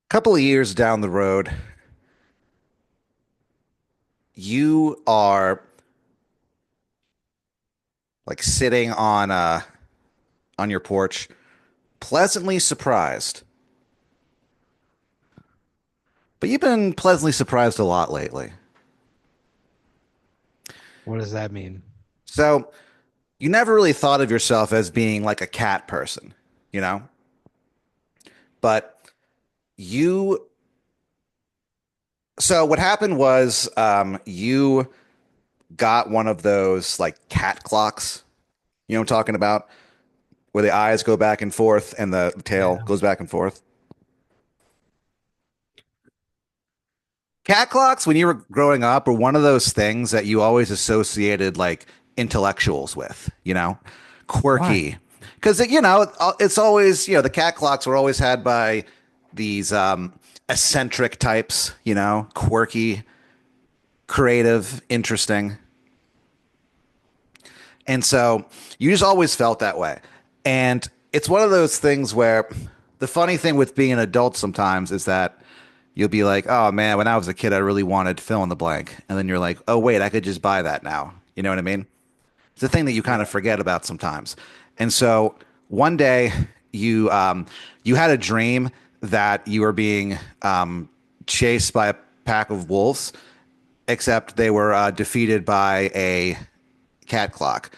Couple of years down the road, you are like sitting on your porch, pleasantly surprised. But you've been pleasantly surprised a lot lately. What does that mean? So you never really thought of yourself as being like a cat person, you know? But you, so what happened was you got one of those like cat clocks, you know what I'm talking about? Where the eyes go back and forth and the tail Yeah. goes back and forth. Cat clocks, when you were growing up, were one of those things that you always associated like intellectuals with, Why? quirky. Because, it's always, the cat clocks were always had by these eccentric types, quirky, creative, interesting. And so you just always felt that way. And it's one of those things where the funny thing with being an adult sometimes is that you'll be like, oh man, when I was a kid, I really wanted fill in the blank. And then you're like, oh wait, I could just buy that now. You know what I mean? It's a thing that you kind Yeah. of forget about sometimes. And so one day you had a dream that you were being chased by a pack of wolves, except they were defeated by a cat clock.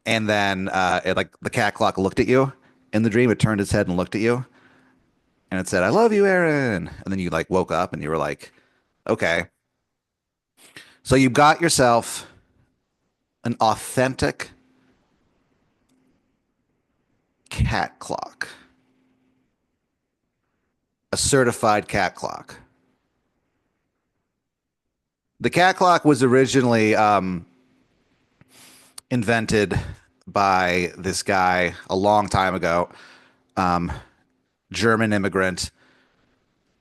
And then like the cat clock looked at you in the dream. It turned its head and looked at you, and it said, "I love you, Aaron." And then you like woke up and you were like, "Okay." So you got yourself an authentic cat clock, a certified cat clock. The cat clock was originally invented by this guy a long time ago, um, German immigrant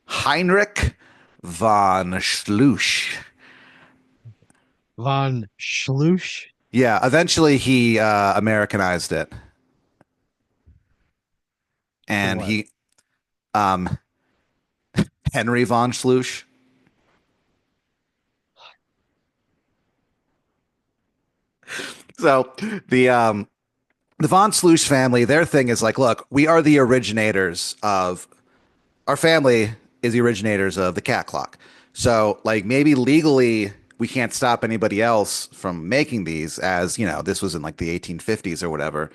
Heinrich von Schluch. Von Schluch? Yeah, eventually he Americanized it, To and what? he um, Henry von Schluch. So the von Schluch family, their thing is like, look, we are the originators of our family is the originators of the cat clock. So like maybe legally we can't stop anybody else from making these, as this was in like the 1850s or whatever.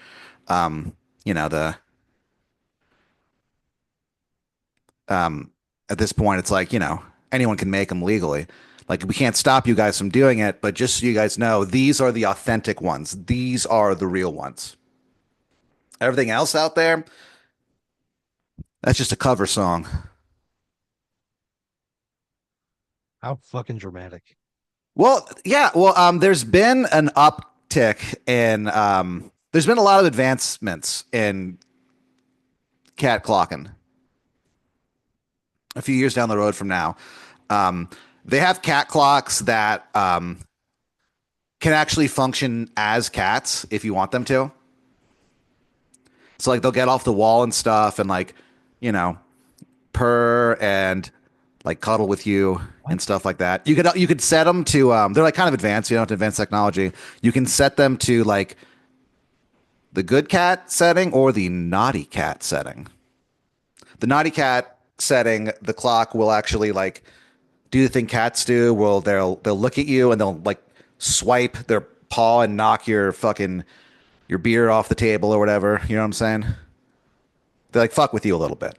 Um, the um, at this point it's like anyone can make them legally. Like we can't stop you guys from doing it, but just so you guys know, these are the authentic ones. These are the real ones. Everything else out there, that's just a cover song. How fucking dramatic. Well, yeah. Well, there's been an uptick in. There's been a lot of advancements in cat clocking. A few years down the road from now, um, they have cat clocks that can actually function as cats if you want them to. So like they'll get off the wall and stuff, and like you know purr and like cuddle with you What? and stuff like that. You could set them to. They're like kind of advanced. You don't have to advanced technology. You can set them to like the good cat setting or the naughty cat setting. The naughty cat setting, the clock will actually like do the thing cats do. Will they'll look at you and they'll like swipe their paw and knock your beer off the table or whatever. You know what I'm saying? They like fuck with you a little bit.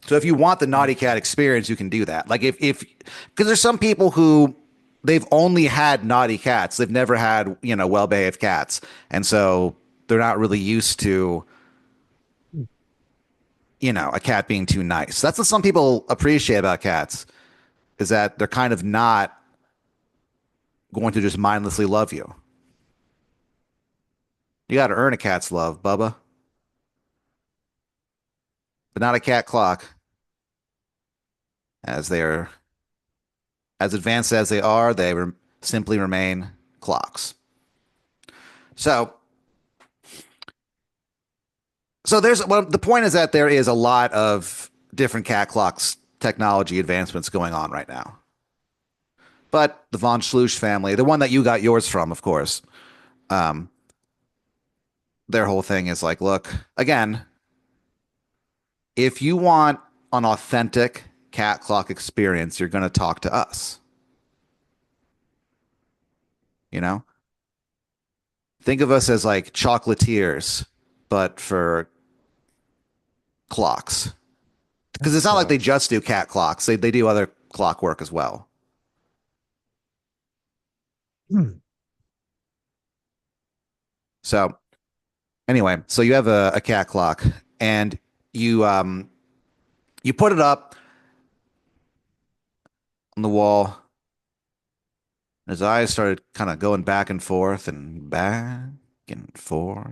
So if you want the naughty cat experience, you can do that. Like if because there's some people who they've only had naughty cats. They've never had, well-behaved cats. And so they're not really used to, a cat being too nice. That's what some people appreciate about cats is that they're kind of not going to just mindlessly love you. You got to earn a cat's love, Bubba, but not a cat clock as they are as advanced as they are, simply remain clocks. So so the point is that there is a lot of different cat clocks technology advancements going on right now. But the von Schluch family, the one that you got yours from, of course, um, their whole thing is like, look, again, if you want an authentic cat clock experience, you're going to talk to us. You know, think of us as like chocolatiers, but for clocks. Because it's That's not like they just do cat clocks; they do other clock work as well. hmm. So anyway, so you have a cat clock, and you you put it up on the wall. His eyes started kind of going back and forth and back and forth.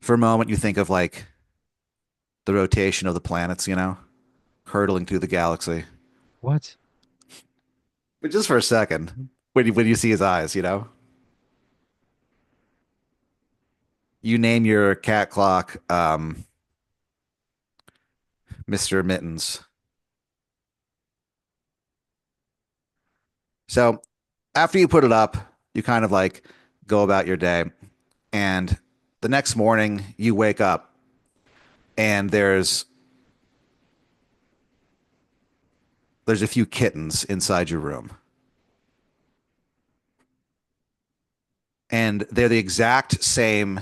For a moment, you think of like the rotation of the planets, you know, hurtling through the galaxy. What? But just for a second, when you see his eyes, you know, you name your cat clock Mr. Mittens. So after you put it up, you kind of like go about your day. And the next morning, you wake up and there's a few kittens inside your room. And they're the exact same,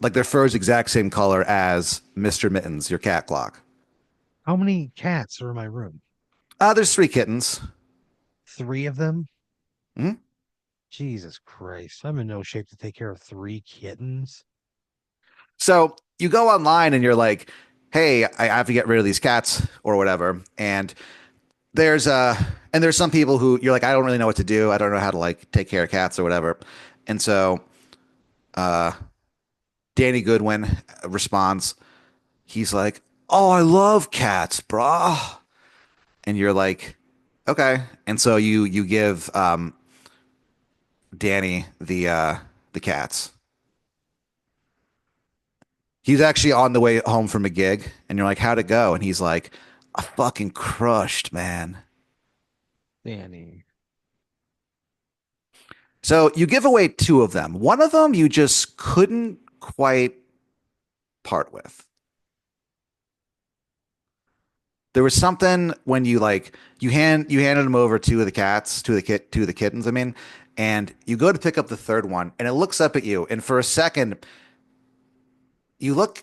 like their fur is the exact same color as Mr. Mittens, your cat clock. How many cats are in my room? There's three kittens. Three of them? Mhm. Jesus Christ. I'm in no shape to take care of three kittens. So you go online and you're like, hey, I have to get rid of these cats or whatever. There's uh there's some people who you're like, I don't really know what to do. I don't know how to like take care of cats or whatever. And so Danny Goodwin responds, he's like, oh, I love cats, brah. And you're like, okay. And so you give Danny the cats. He's actually on the way home from a gig, and you're like, how'd it go? And he's like, I fucking crushed, man. Danny. So you give away two of them. One of them you just couldn't quite part with. There was something when you handed them over to the cats, to the kittens, I mean, and you go to pick up the third one, and it looks up at you, and for a second, you look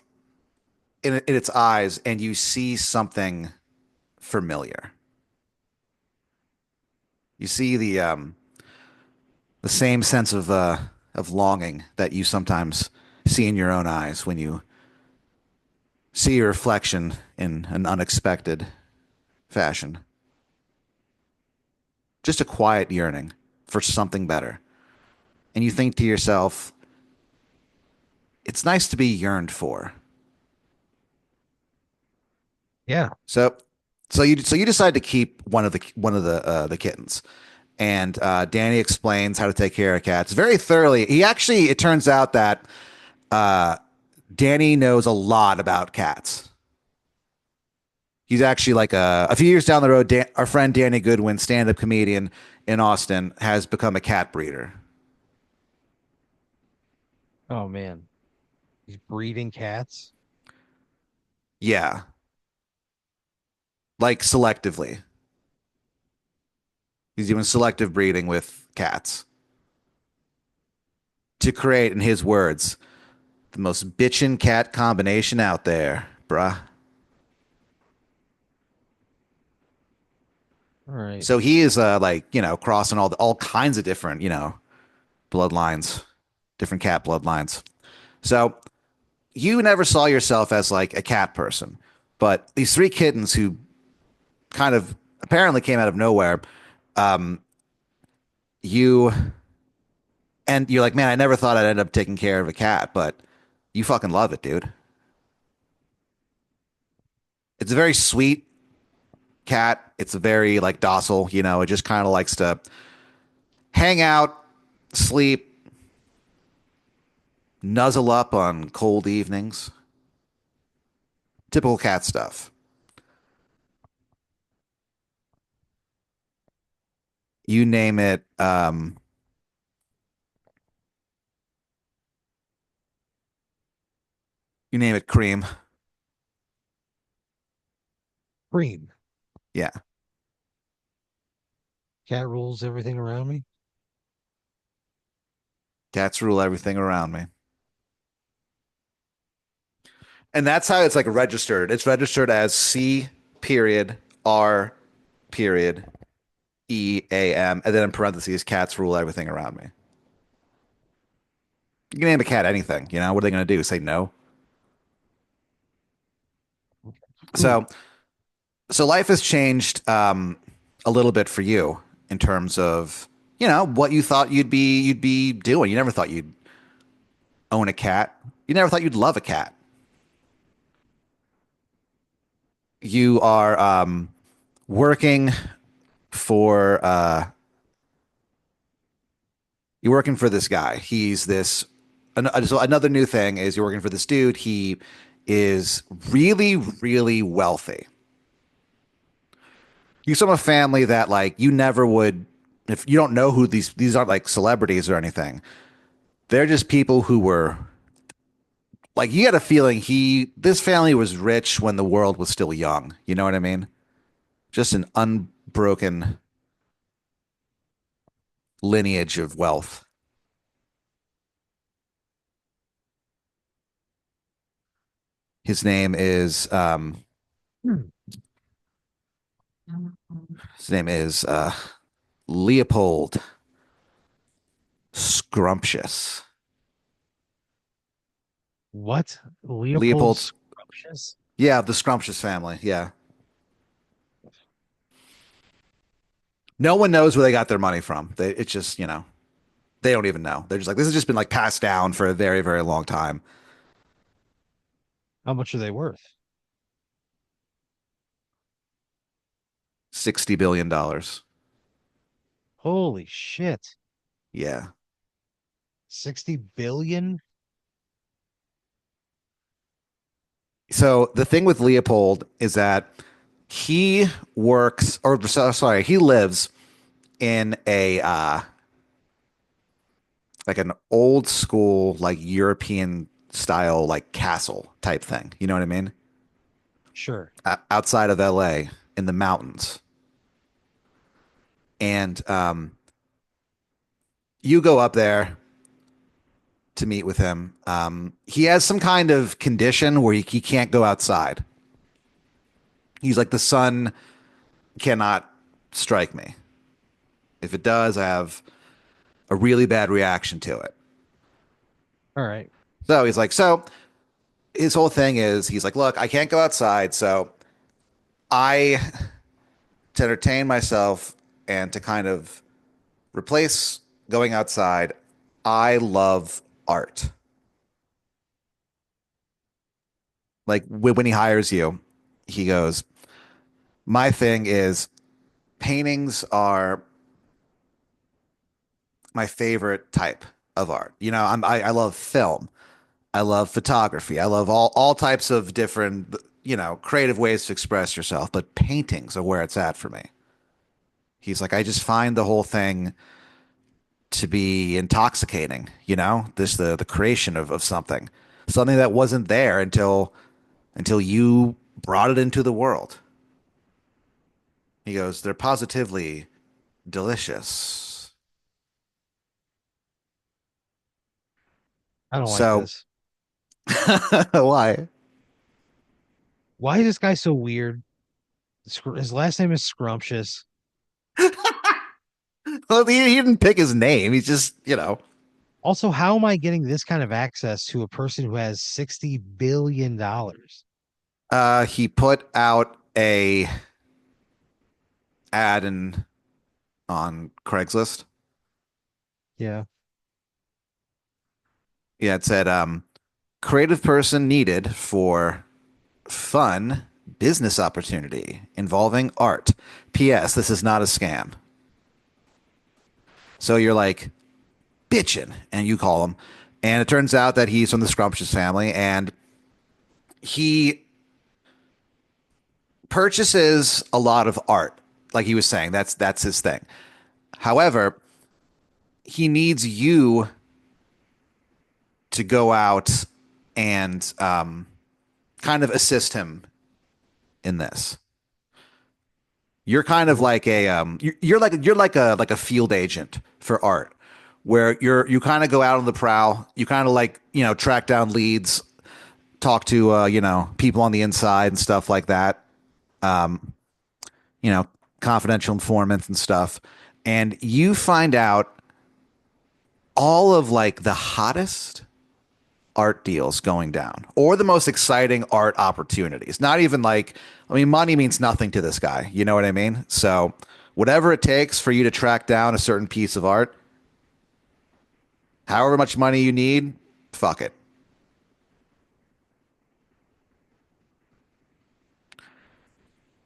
in its eyes, and you see something familiar. You see the same sense of longing that you sometimes see in your own eyes when you see your reflection in an unexpected fashion. Just a quiet yearning for something better. And you think to yourself, it's nice to be yearned for. Yeah. So so you decide to keep one of the kittens. And Danny explains how to take care of cats very thoroughly. He actually, it turns out that Danny knows a lot about cats. He's actually like a few years down the road. Our friend Danny Goodwin, stand-up comedian in Austin, has become a cat breeder. Oh man. He's breeding cats. Yeah, like selectively. He's doing selective breeding with cats to create, in his words, the most bitchin' cat combination out there, bruh. All right. So he is like, you know, crossing all kinds of different, you know, bloodlines, different cat bloodlines. So you never saw yourself as like a cat person, but these three kittens who kind of apparently came out of nowhere, you and you're like, man, I never thought I'd end up taking care of a cat, but you fucking love it, dude. It's a very sweet cat. It's a very like docile, you know, it just kind of likes to hang out, sleep, nuzzle up on cold evenings. Typical cat stuff. You name it. You name it. Cream. Cream. Yeah. Cat rules everything around me. Cats rule everything around me. And that's how it's like registered. It's registered as C period R period EAM, and then in parentheses, cats rule everything around me. You can name a cat anything, you know? What are they going to do? Say no? Ooh, So, so life has changed a little bit for you in terms of, you know, what you thought you'd be doing. You never thought you'd own a cat. You never thought you'd love a cat. You are working for you're working for this guy. He's this. So another new thing is you're working for this dude. He is really, really wealthy. He's from a family that like you never would if you don't know who these aren't like celebrities or anything. They're just people who were like you get a feeling he this family was rich when the world was still young. You know what I mean? Just an unbroken lineage of wealth. His name is hmm. his name is Leopold Scrumptious. What? Leopold Leopold, Scrumptious? yeah, the Scrumptious family. Yeah. No one knows where they got their money from. It's just, you know, they don't even know. They're just like, this has just been like passed down for a very, very long time. How much are they worth? $60 billion. Holy shit. Yeah. 60 billion? So the thing with Leopold is that he works, or sorry, he lives in a like an old school, like European style, like castle type thing. You know what I mean? Sure. Outside of LA in the mountains. And you go up there to meet with him. He has some kind of condition where he can't go outside. He's like, the sun cannot strike me. If it does, I have a really bad reaction to it. All right. So he's like, so his whole thing is he's like, look, I can't go outside. So I, to entertain myself and to kind of replace going outside, I love art. Like when he hires you, he goes, my thing is paintings are my favorite type of art. You know, I love film. I love photography. I love all types of different, you know, creative ways to express yourself, but paintings are where it's at for me. He's like, I just find the whole thing to be intoxicating, you know, this the creation of something that wasn't there until you brought it into the world. He goes, they're positively delicious. I don't like So this. why? Why is this guy so weird? His last name is Scrumptious. Well, he didn't pick his name. He's just, you know, Also, how am I getting this kind of access to a person who has $60 billion? he put out a ad on Craigslist. Yeah, Yeah, it said creative person needed for fun business opportunity involving art. P.S. This is not a scam. So you're like bitching, and you call him, and it turns out that he's from the Scrumptious family, and he purchases a lot of art. Like he was saying, that's his thing. However, he needs you to go out and kind of assist him in this. You're kind of What? like a you're like a field agent for art, where you kind of go out on the prowl. You kind of like track down leads, talk to people on the inside and stuff like that. Um, you know, confidential informants and stuff, and you find out all of like the hottest art deals going down or the most exciting art opportunities. Not even like, I mean, money means nothing to this guy. You know what I mean? So, whatever it takes for you to track down a certain piece of art, however much money you need, fuck it.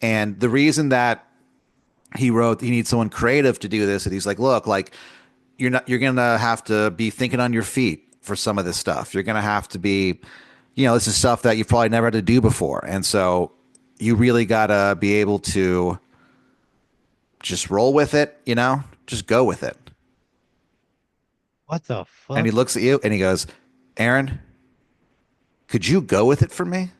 And the reason that he wrote he needs someone creative to do this, and he's like, look, like you're gonna have to be thinking on your feet for some of this stuff. You're gonna have to be, this is stuff that you've probably never had to do before. And so you really gotta be able to just roll with it, just go with it. What the And he fuck? looks at you and he goes, Aaron, could you go with it for me?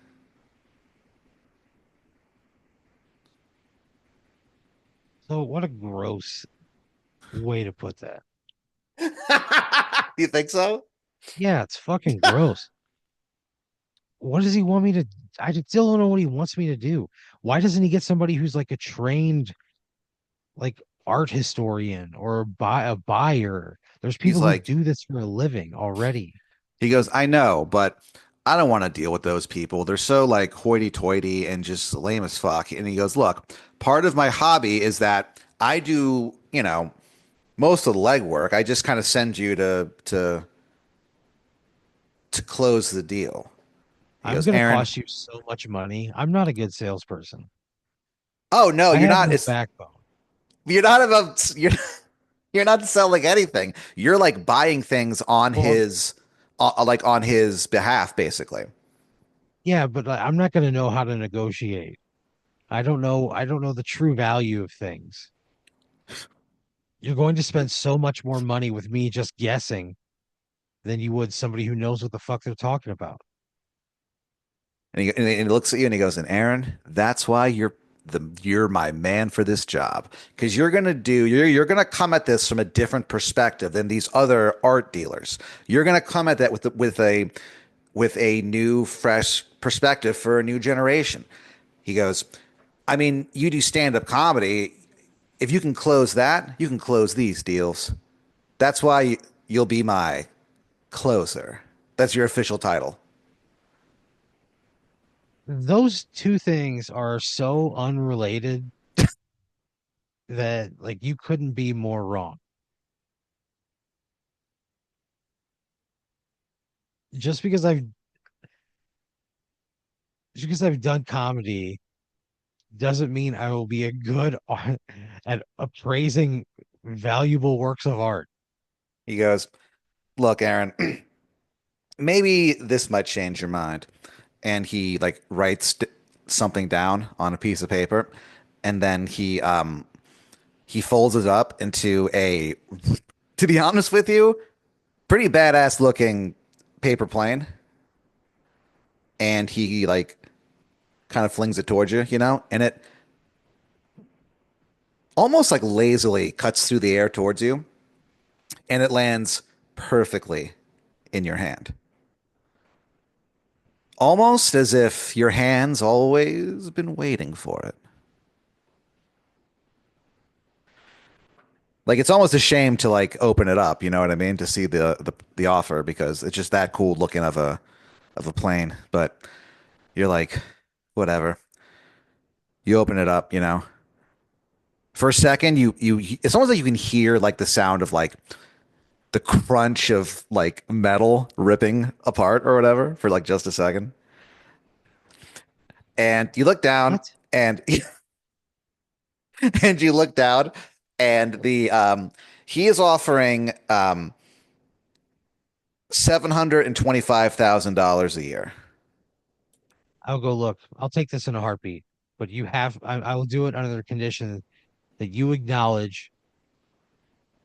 So what a gross way to put that. You think so? Yeah, it's fucking gross. What does he want me to? I still don't know what he wants me to do. Why doesn't he get somebody who's like a trained like art historian or a buyer? There's He's people who like, do this for a living already. he goes, I know, but I don't want to deal with those people. They're so like hoity toity and just lame as fuck. And he goes, look, part of my hobby is that I do, most of the legwork. I just kind of send you to close the deal. He I'm goes, gonna Aaron, cost you so much money. I'm not a good salesperson. oh no, I you're have not. no It's backbone. you're not about you're not selling anything. You're like buying things on Well, his like on his behalf, basically. yeah, but like, I'm not gonna know how to negotiate. I don't know. I don't know the true value of things. You're going to spend so much more money with me just guessing than you would somebody who knows what the fuck they're talking about. And he looks at you and he goes, and Aaron, that's why you're my man for this job. Because you're gonna come at this from a different perspective than these other art dealers. You're gonna come at that with a new, fresh perspective for a new generation. He goes, I mean, you do stand-up comedy. If you can close that, you can close these deals. That's why you'll be my closer. That's your official title. Those two things are so unrelated that like you couldn't be more wrong. Just because I've just because I've done comedy doesn't mean I will be a good at appraising valuable works of art. He goes, look, Aaron, maybe this might change your mind. And he like writes something down on a piece of paper, and then he folds it up into a, to be honest with you, pretty badass looking paper plane. And he like kind of flings it towards you, and it almost like lazily cuts through the air towards you, and it lands perfectly in your hand. Almost as if your hand's always been waiting for it. Like it's almost a shame to like open it up, you know what I mean, to see the offer because it's just that cool looking of a plane. But you're like, whatever. You open it up, For a second, it's almost like you can hear like the sound of like the crunch of like metal ripping apart or whatever for like just a second. And you look down What? and and you look down and the he is offering $725,000 a year. I'll go look. I'll take this in a heartbeat. but I will do it under the condition that you acknowledge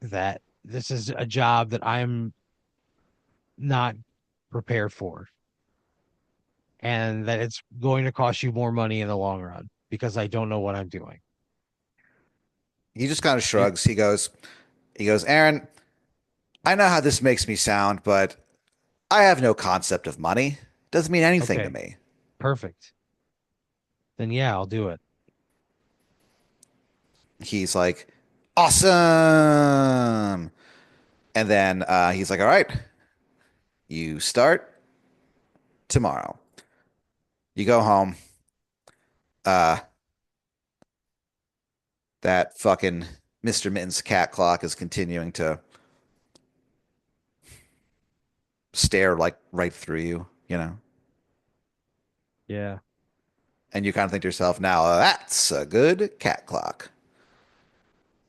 that this is a job that I'm not prepared for and that it's going to cost you more money in the long run because I don't know what I'm doing. He just kind of It, shrugs. He goes, Aaron, I know how this makes me sound, but I have no concept of money. Doesn't mean anything to okay, me. perfect. Then yeah, I'll do it. He's like, awesome. And then he's like, all right, you start tomorrow. You go home. Uh, that fucking Mr. Mitten's cat clock is continuing to stare like right through you, you know? Yeah, And you kind of think to yourself, now that's a good cat clock.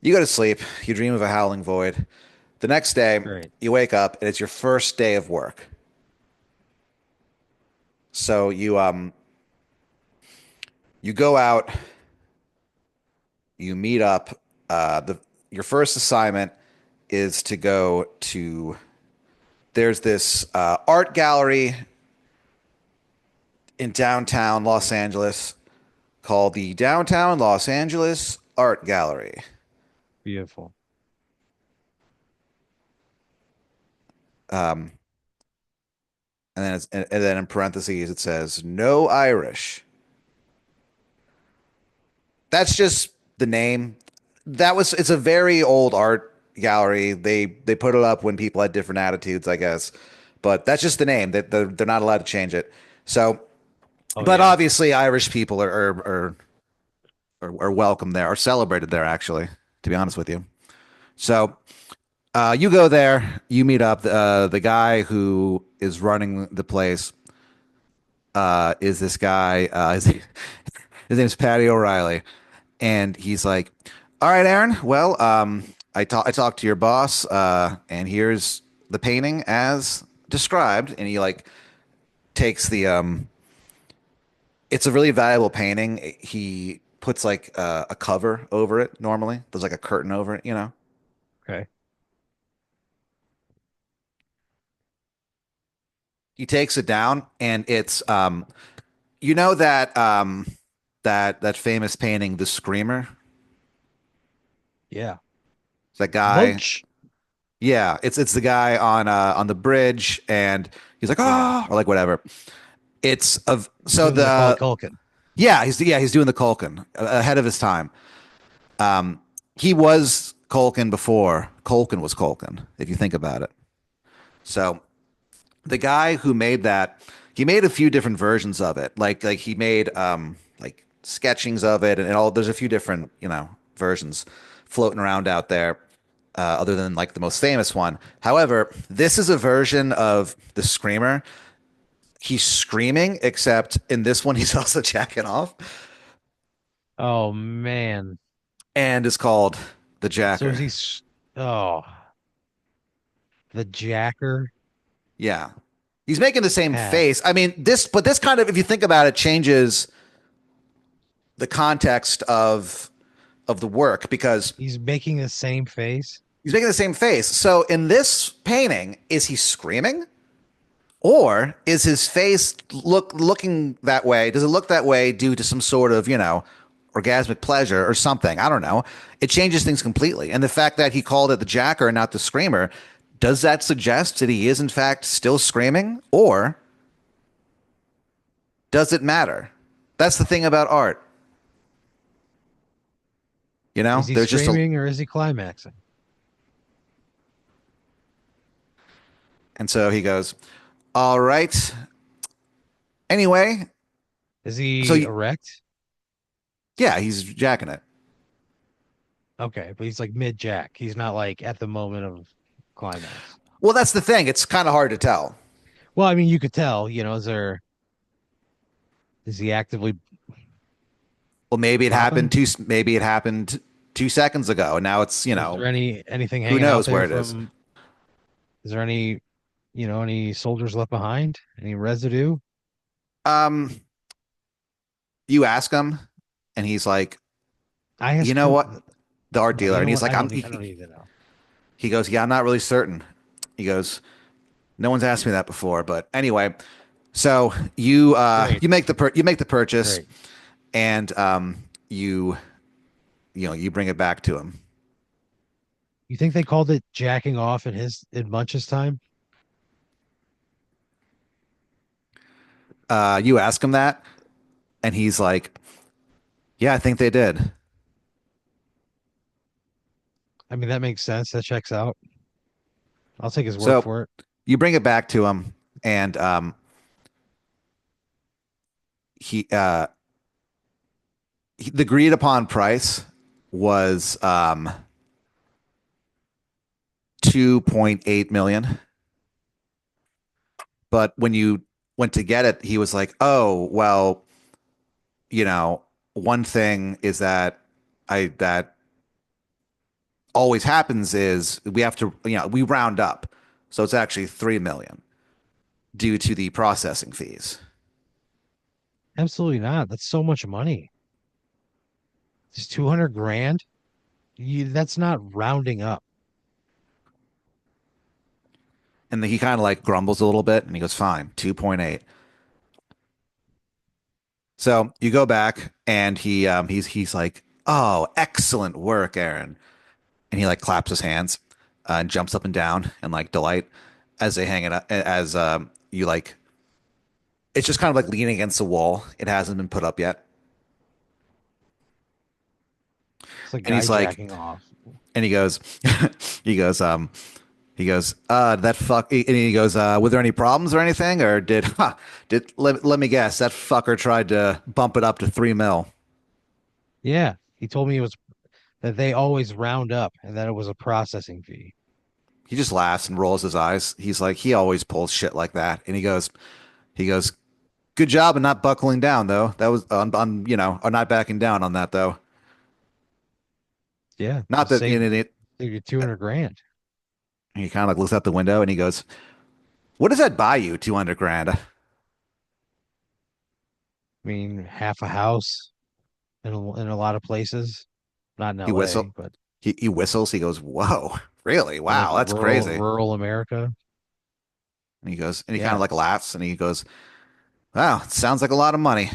You go to sleep. You dream of a howling void. The next day, great. you wake up and it's your first day of work. So you go out, you meet up. The Your first assignment is to go to there's this art gallery in downtown Los Angeles called the Downtown Los Angeles Art Gallery. Beautiful. Um, and then in parentheses it says no Irish. That's just the name. It's a very old art gallery. They put it up when people had different attitudes, I guess. But that's just the name. They're not allowed to change it. So, Oh but yeah, obviously Irish people are welcome there, are celebrated there actually, to be honest with you. So, you go there, you meet up. The guy who is running the place is this guy. His name's Patty O'Reilly, and he's like, "All right, Aaron. Well, I talked to your boss, and here's the painting as described." And he like takes the It's a really valuable painting. He puts like a cover over it. Normally, there's like a curtain over it. You know. okay. He takes it down, and it's you know that famous painting, The Screamer. Yeah. That guy. Munch. Yeah, it's the guy on the bridge, and he's like Yeah. or like whatever. It's of He's so doing the Macaulay the Culkin. he's doing the Culkin ahead of his time. He was Culkin before Culkin was Culkin, if you think about it. So the guy who made that, he made a few different versions of it. Like he made like sketchings of it, and all. There's a few different versions floating around out there. Other than like the most famous one. However, this is a version of the Screamer. He's screaming, except in this one he's also jacking off, Oh man. and is called the So is Jacker. he? Oh, the Jacker. Yeah. He's making the same Pat. face. I mean, this kind of, if you think about it, changes the context of the work because He's making the same face. he's making the same face. So in this painting, is he screaming? Or is his face looking that way? Does it look that way due to some sort of, orgasmic pleasure or something? I don't know. It changes things completely. And the fact that he called it the Jacker and not the Screamer, does that suggest that he is in fact still screaming? Or does it matter? That's the thing about art. Is he There's just a, screaming or is he climaxing? and so he goes, all right. Anyway, Is so he erect? yeah, he's jacking it. Okay, but he's like mid jack. He's not like at the moment of climax. Well, that's the thing. It's kind of hard to tell. Well, I mean, you could tell. Is he actively Well, bopping? maybe it happened 2 seconds ago, and now it's Is there anything who hanging out knows there where it is. from? Is there any soldiers left behind? Any residue? Um, you ask him. and he's like, I you asked know who. what? The art No, dealer, you and know he's what? like, I don't need to know. he goes, yeah, I'm not really certain. He goes, no one's asked me that before, but anyway. So Great, you make the purchase, great. and you you bring it back to him. You think they called it jacking off in Munch's time? You ask him that, and he's like, yeah, I think they did. I mean, that makes sense. That checks out. I'll take his word So for it. you bring it back to him, and he the agreed upon price was 2.8 million. But when you went to get it, he was like, "Oh, well, you know, one thing is that I that always happens is we have to, we round up. So it's actually 3 million due to the processing fees." Absolutely not. That's so much money. It's 200 grand. That's not rounding up. And then he kind of like grumbles a little bit and he goes, "Fine, 2.8." So you go back and he's like, "Oh, excellent work, Aaron." And he like claps his hands and jumps up and down in like delight as they hang it up as you like it's just kind of like leaning against the wall. It hasn't been put up yet. It's a And guy he's like, jacking off. and he goes, he goes, that fuck, and he goes, were there any problems or anything? Or let me guess, that fucker tried to bump it up to 3 mil. Yeah, he told me it was that they always round up and that it was a processing fee. He just laughs and rolls his eyes. He's like, he always pulls shit like that. And he goes, good job and not buckling down though. That was or not backing down on that though. Yeah, Not just that save in it. you 200 grand. He kind of like looks out the window and he goes, what does that buy you? 200 grand. I mean, half a house in a lot of places, not in He LA, whistle. but He whistles. He goes, whoa, really? in like Wow, that's crazy. rural America. And he goes, and he kind of Yeah, like laughs and he goes, wow, it sounds like a lot of money.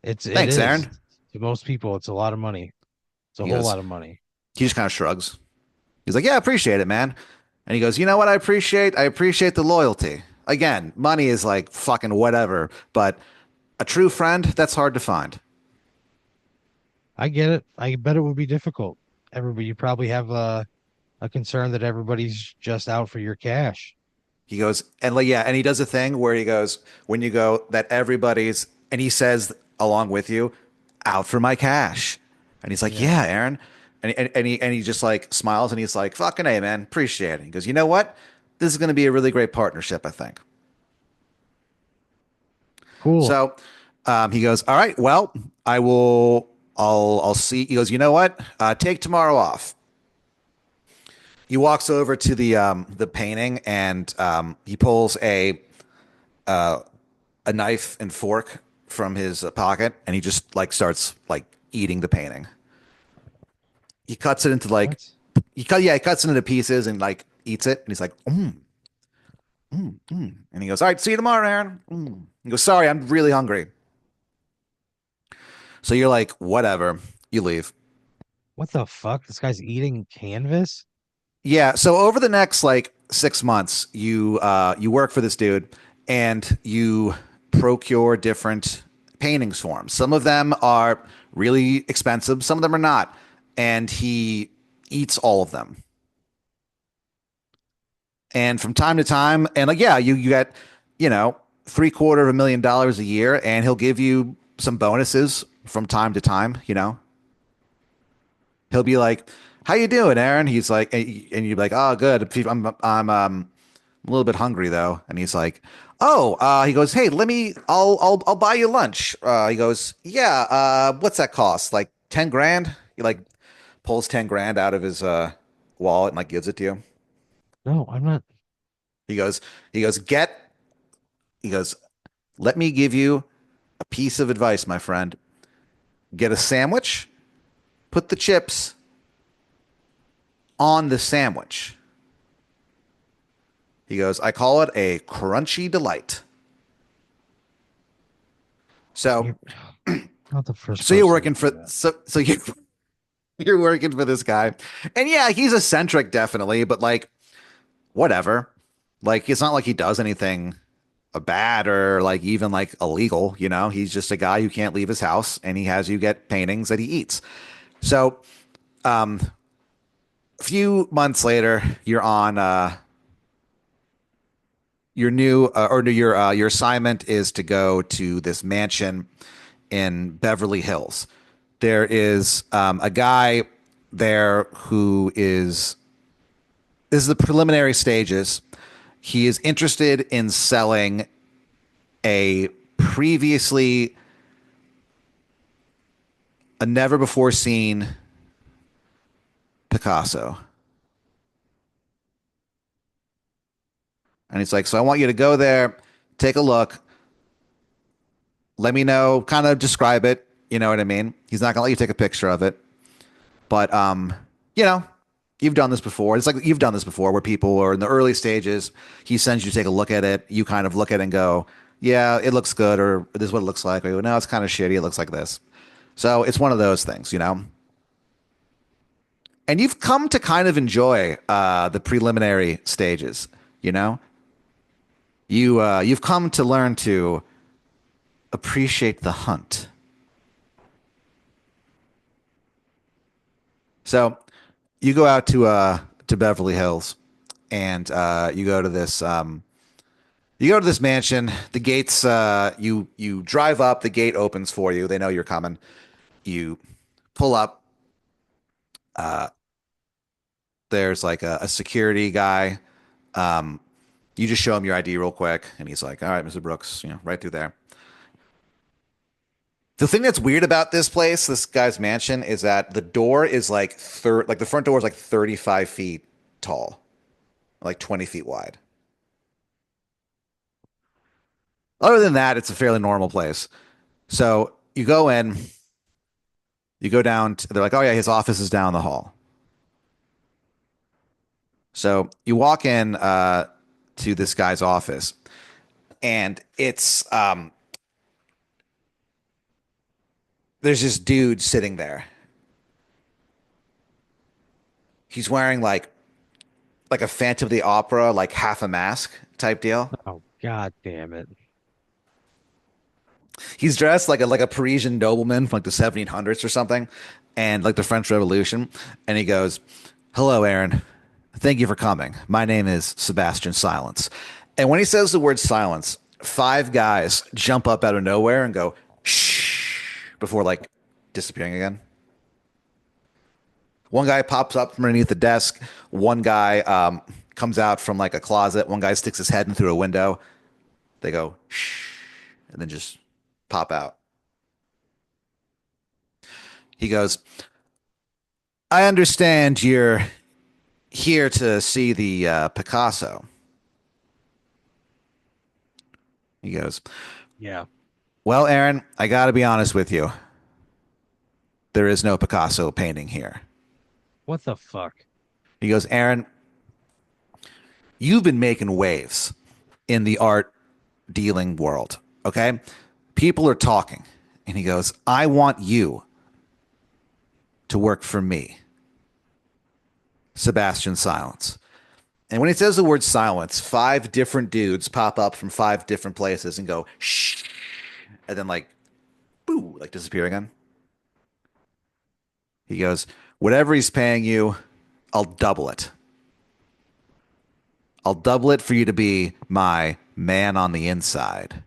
it Thanks, is. Aaron. To most people, it's a lot of money. It's a He whole goes, lot of money. he just kind of shrugs. He's like, yeah, I appreciate it, man. And he goes, you know what? I appreciate? I appreciate the loyalty. Again, money is like fucking whatever, but a true friend, that's hard to find. I get it. I bet it would be difficult. Everybody, you probably have a concern that everybody's just out for your cash. He goes, and like, yeah, and he does a thing where he goes, when you go, that everybody's, and he says along with you, out for my cash. And he's like, Yeah, yeah, Aaron. And he just like smiles and he's like, fucking A, man, appreciate it. He goes, you know what? This is going to be a really great partnership, I think. cool. So he goes, all right, well, I'll see. He goes, you know what? Take tomorrow off. He walks over to the painting and he pulls a knife and fork from his pocket and he just like starts like eating the painting. He cuts it into like What? he cuts it into pieces and like eats it and he's like and he goes, all right, see you tomorrow, Aaron. He goes, sorry, I'm really hungry. So you're like, whatever. You leave. What the fuck? This guy's eating canvas? Yeah. So over the next like 6 months, you work for this dude and you procure different paintings for him. Some of them are really expensive, some of them are not. And he eats all of them. And from time to time, and like, yeah, you get, three-quarter of $1 million a year, and he'll give you some bonuses from time to time, He'll be like, "How you doing, Aaron?" He's like, and you're like, "Oh, good. I'm a little bit hungry though." And he's like, "Oh," he goes, "Hey, I'll buy you lunch." He goes, "Yeah. What's that cost? Like 10 grand?" He like pulls 10 grand out of his wallet and like gives it to you. No, I'm not. He goes, he goes, get. He goes, "Let me give you a piece of advice, my friend. get a sandwich, put the chips on the sandwich. He goes, I call it a crunchy delight. So, You're not the first so you're person to working do for that. you're working for this guy, and yeah, he's eccentric, definitely, but like whatever. Like it's not like he does anything bad or like even like illegal. He's just a guy who can't leave his house, and he has you get paintings that he eats. So, a few months later, you're on your new or your assignment is to go to this mansion in Beverly Hills. There is a guy there who is this is the preliminary stages. He is interested in selling a previously a never before seen Picasso. And he's like, so I want you to go there, take a look, let me know, kind of describe it. You know what I mean? He's not gonna let you take a picture of it, but you know, you've done this before. It's like you've done this before, where people are in the early stages. He sends you to take a look at it. You kind of look at it and go, yeah, it looks good, or this is what it looks like. Or you go, no, it's kind of shitty. It looks like this. So it's one of those things. And you've come to kind of enjoy the preliminary stages. You know, you've come to learn to appreciate the hunt. So you go out to Beverly Hills, and you go to this mansion. The gates you drive up. The gate opens for you. They know you're coming. You pull up. There's like a security guy. Um, you just show him your ID real quick, and he's like, "All right, Mr. Brooks, right through there." The thing that's weird about this place, this guy's mansion, is that the door is like the front door is like 35 feet tall, like 20 feet wide. Other than that, it's a fairly normal place. So you go in, you go down. They're like, "Oh yeah, his office is down the hall." So you walk in to this guy's office, and there's this dude sitting there. He's wearing like a Phantom of the Opera, like half a mask type deal. Oh, God damn it. He's dressed like a Parisian nobleman from like the 1700s or something, and like the French Revolution. And he goes, "Hello, Aaron. Thank you for coming. My name is Sebastian Silence." And when he says the word silence, five guys jump up out of nowhere and go shh before like disappearing again. One guy pops up from underneath the desk. One guy comes out from like a closet. One guy sticks his head in through a window. They go shh, and then just pop out. He goes, I understand you're here to see the Picasso. He goes, Yeah. well, Aaron, I got to be honest with you. There is no Picasso painting here. What the fuck? He goes, Aaron, you've been making waves in the art dealing world. Okay. People are talking. And he goes, I want you to work for me. Sebastian Silence. And when he says the word silence, five different dudes pop up from five different places and go, shh. And then like, boo, like disappear again. He goes, whatever he's paying you, I'll double it. I'll double it for you to be my man on the inside.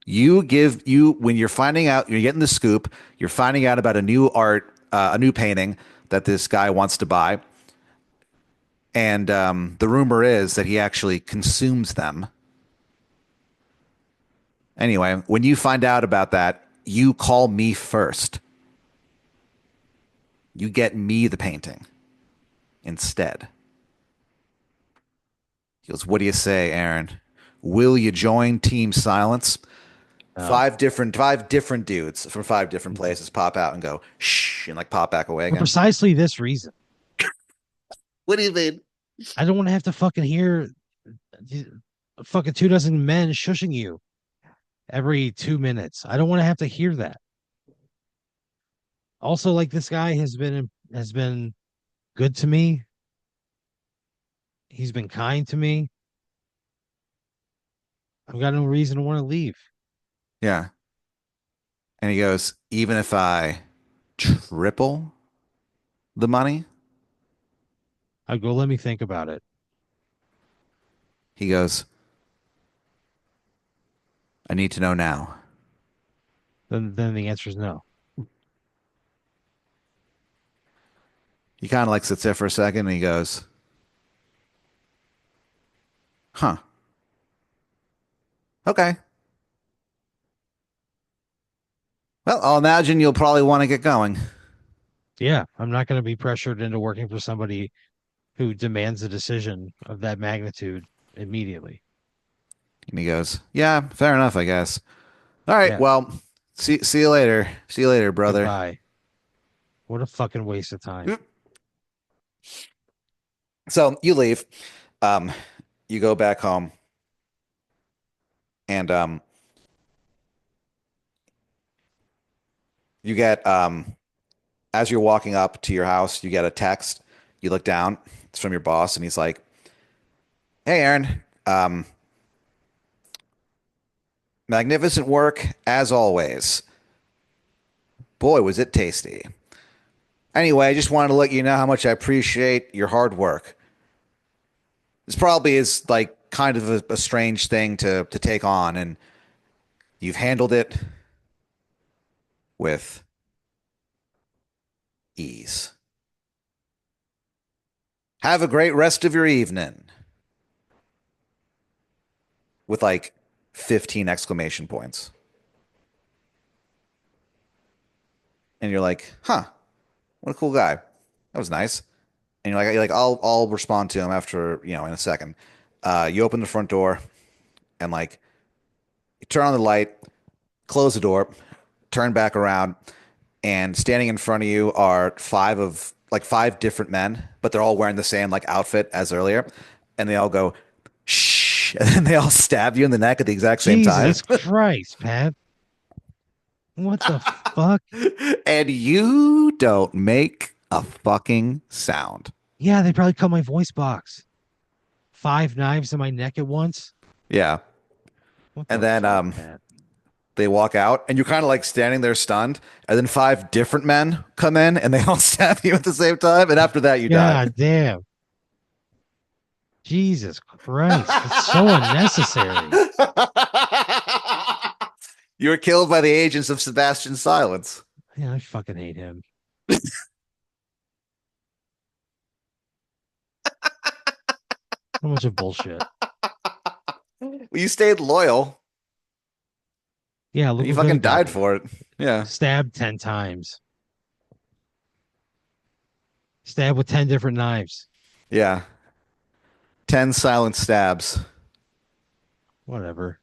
When you're finding out, you're getting the scoop, you're finding out about a new painting that this guy wants to buy. And the rumor is that he actually consumes them. Anyway, when you find out about that, you call me first. You get me the painting instead. He goes, what do you say, Aaron? Will you join Team Silence? Oh, five different dudes from five different places pop out and go shh and like pop back away for again. precisely this reason. What do you mean? I don't want to have to fucking hear fucking 24 men shushing you every 2 minutes. I don't want to have to hear that. Also, like this guy has been good to me. He's been kind to me. I've got no reason to want to leave. Yeah. And he goes, even if I triple the money, I go, let me think about it. he goes, I need to know now. Then the answer is no. He kind of like sits there for a second and he goes, huh, okay. Well, I'll imagine you'll probably want to get going. Yeah, I'm not going to be pressured into working for somebody who demands a decision of that magnitude immediately. And he goes, yeah, fair enough, I guess. All right, Yeah, well, see you later. See you later, brother. goodbye. What a fucking waste of time. So you leave. Um, you go back home and you get as you're walking up to your house, you get a text. You look down, it's from your boss, and he's like, hey Aaron, magnificent work as always. Boy, was it tasty. Anyway, I just wanted to let you know how much I appreciate your hard work. This probably is like kind of a strange thing to take on, and you've handled it with ease. Have a great rest of your evening. With like 15 exclamation points. And you're like, huh, what a cool guy. That was nice. And you're like, I'll respond to him after, in a second. You open the front door and like you turn on the light, close the door, turn back around, and standing in front of you are five different men, but they're all wearing the same like outfit as earlier. And they all go, shh, and then they all stab you in the neck at the exact same time. Jesus Christ, Pat. What the fuck? And you don't make a fucking sound. Yeah, they probably cut my voice box. 5 knives in my neck at once. Yeah. What And the then fuck, Pat? they walk out and you're kind of like standing there stunned. And then five different men come in and they all stab you at the same time. And after that, you die. God damn. Jesus Christ. It's so unnecessary. You were killed by the agents of Sebastian Silence. Yeah, I fucking hate him. How much of bullshit. Well, you stayed loyal. Yeah, look You what good fucking it got died me. for it. Yeah. Stabbed 10 times. Stabbed with 10 different knives. Yeah. 10 silent stabs. Whatever.